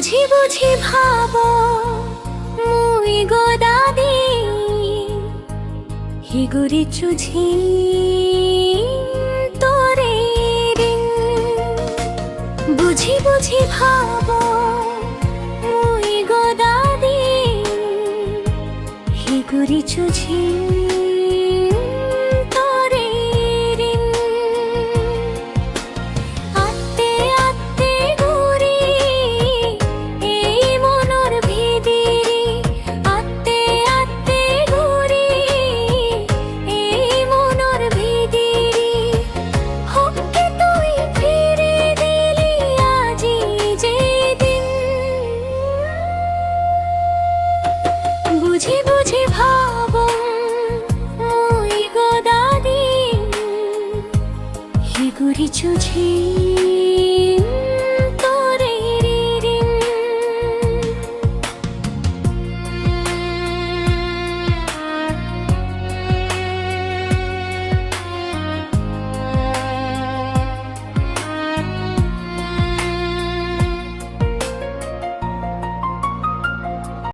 বুঝি বুঝি ভাবো মুই গো দাদি হিগুরি চুঝি তোরে রিং বুঝি বুঝি ভাবো মুই গো দাদি হিগুরি চুঝি বুঝি বুঝি ভাবো মুই গো দাদি হিগুরি চুঝি